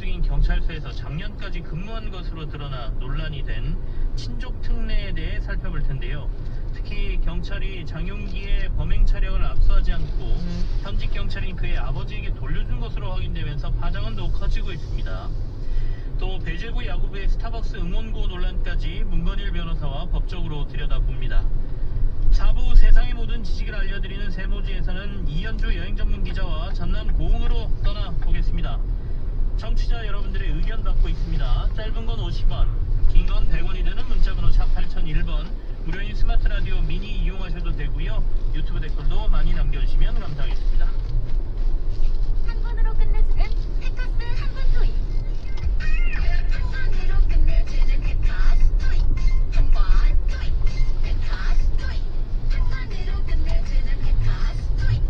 중인 경찰서에서 작년까지 근무한 것으로 드러나 논란이 된 친족 특례에 대해 살펴볼 텐데요. 특히 경찰이 장윤기의 범행 차량을 압수하지 않고 현직 경찰인 그의 아버지에게 돌려준 것으로 확인되면서 파장은 더 커지고 있습니다. 또 배재구 야구부의 스타벅스 응원고 논란까지 문건일 변호사와 법적으로 들여다봅니다. 4부 세상의 모든 지식을 알려드리는 세모지에서는 이현주 여행전문기자와 전남 고흥으로 떠나보겠습니다. 청취자 여러분들의 의견 받고 있습니다. 짧은 건 50원, 긴 건 100원이 되는 문자번호 샵 8001번, 무료인 스마트 라디오 미니 이용하셔도 되고요. 유튜브 댓글도 많이 남겨주시면 감사하겠습니다. 한 번으로 끝내주는 페커스 한번 토익. 한 번으로 끝내주는 페커스 토익. 한 번 토익. 페커스 토익. 한 번으로 끝내주는 페커스 토익.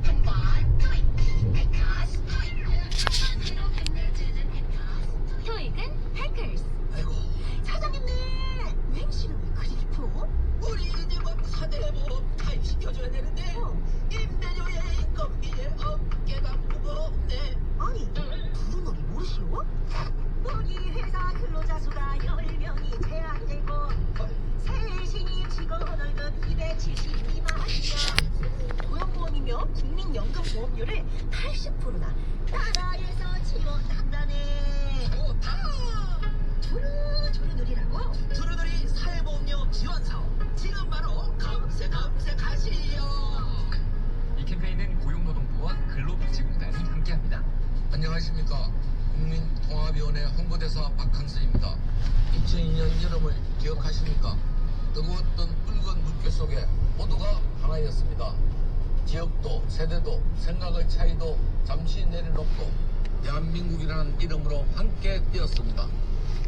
한 번 토익. 페커스 토익. 한 번으로 끝내주는 페커스 토익은 페커스. 아이고, 사장님네 맹실은 왜 그리 깊어? 우리 이제 뭐 사대보험 가입시켜줘야 되는데 임대료에 인건비에 어깨가 무겁네. 아니, 부른 놈이 무엇이오? 우리 회사 근로자 수가 10명이 제한되고 세신이 직원 월급 272만이며 고용보험이며 국민연금보험료를 80%나 나라에서 지원한다네. 좋다. 두루두루 누리라고? 두루두리 사회보험료 지원사업 지금 바로 검색하시오. 이 캠페인은 고용노동부와 근로복지공단이 함께합니다. 안녕하십니까. 국민통합위원회 홍보대사 박항서입니다. 2002년 여름을 기억하십니까? 뜨거웠던 붉은 물결 속에 모두가 하나였습니다. 지역도 세대도 생각의 차이도 잠시 내려놓고 대한민국이라는 이름으로 함께 뛰었습니다.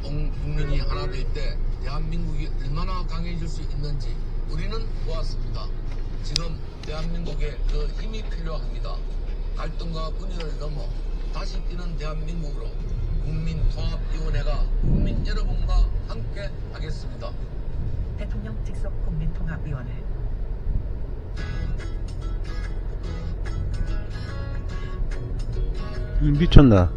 온 국민이 하나 될 때 대한민국이 얼마나 강해질 수 있는지 우리는 보았습니다. 지금 대한민국에 그 힘이 필요합니다. 갈등과 분열을 넘어 다시 뛰는 대한민국으로 국민통합위원회가 국민 여러분과 함께 하겠습니다. 대통령 직속 국민통합위원회. 미쳤나?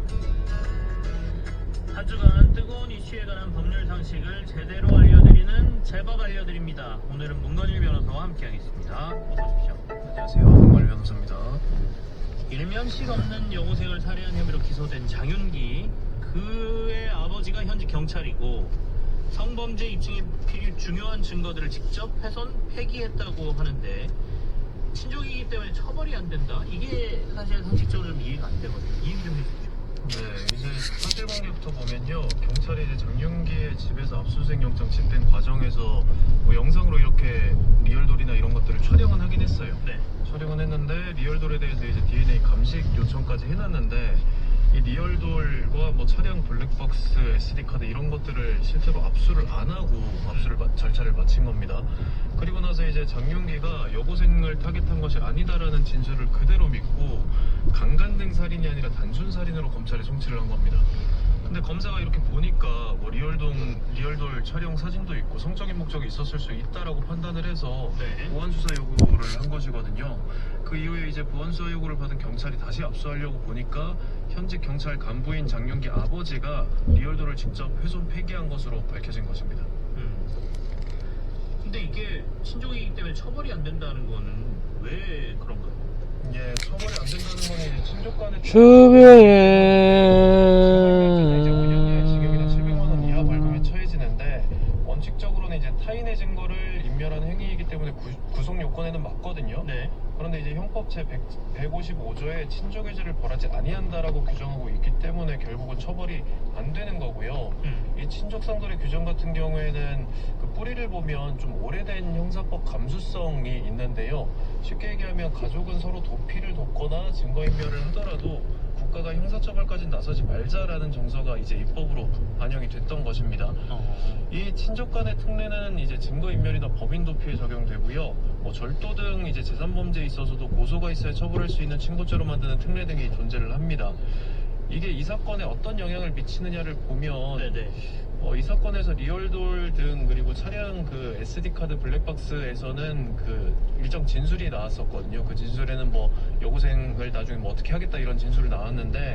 한 주간 뜨거운 이슈에 관한 법률 상식을 제대로 알려드리는 제법 알려드립니다. 오늘은 문건일 변호사와 함께하겠습니다. 어서 오십시오. 안녕하세요. 문건일 변호사입니다. 일면식 없는 여고생을 살해한 혐의로 기소된 장윤기, 그의 아버지가 현직 경찰이고 성범죄 입증에 필요 중요한 증거들을 직접 훼손, 폐기했다고 하는데 친족이기 때문에 처벌이 안 된다? 이게 사실 상식적으로 좀 이해가 안 되거든요. 이해 좀 해주시죠. 네, 이제 사실관계부터 보면요, 경찰이 이제 장윤기의 집에서 압수수색 영장 집행 과정에서 뭐 영상으로 이렇게 리얼돌이나 이런 것들을 촬영은 하긴 했어요. 네. 촬영은 했는데 리얼돌에 대해서 이제 DNA 감식 요청까지 해놨는데 이 리얼돌과 뭐 차량 블랙박스, SD카드 이런 것들을 실제로 압수를 안 하고 절차를 마친 겁니다. 그리고 나서 이제 장윤기가 여고생을 타겟한 것이 아니다라는 진술을 그대로 믿고 강간등 살인이 아니라 단순 살인으로 검찰에 송치를 한 겁니다. 근데 검사가 이렇게 보니까 뭐 리얼돌 촬영 사진도 있고 성적인 목적이 있었을 수 있다라고 판단을 해서 네. 보안수사 요구를 한 것이거든요. 그 이후에 이제 보안수사 요구를 받은 경찰이 다시 압수하려고 보니까 현직 경찰 간부인 장윤기 아버지가 리얼돌을 직접 훼손 폐기한 것으로 밝혀진 것입니다. 근데 이게 친족이기 때문에 처벌이 안 된다는 거는 왜 그런가요? 예, 처벌이 안 된다는 건 이제 친족 간의 주변에 이제 5년의 징역이나 700만 원 이하 벌금에 처해지는데 원칙적으로는 이제 타인의 증거를 인멸하는 행위이기 때문에 구속 요건에는 맞거든요. 네. 그런데 이제 형법 제 155조에 친족해제를 벌하지 아니한다라고 규정하고 있기 때문에 결국은 처벌이 안 되는 거고요. 이 친족상돌의 규정 같은 경우에는 그 뿌리를 보면 좀 오래된 형사법 감수성이 있는데요. 쉽게 얘기하면 가족은 서로 도피를 돕거나 증거인멸을 하더라도 국가가 형사처벌까지 나서지 말자라는 정서가 이제 입법으로 반영이 됐던 것입니다. 이 친족 간의 특례는 이제 증거인멸이나 법인 도피에 적용되고요. 뭐 절도 등 이제 재산범죄에 있어서도 고소가 있어야 처벌할 수 있는 친고죄로 만드는 특례 등이 존재를 합니다. 이게 이 사건에 어떤 영향을 미치느냐를 보면 네네. 이 사건에서 리얼돌 등 그리고 차량 그 SD카드 블랙박스에서는 그 일정 진술이 나왔었거든요. 그 진술에는 뭐 여고생을 나중에 뭐 어떻게 하겠다 이런 진술이 나왔는데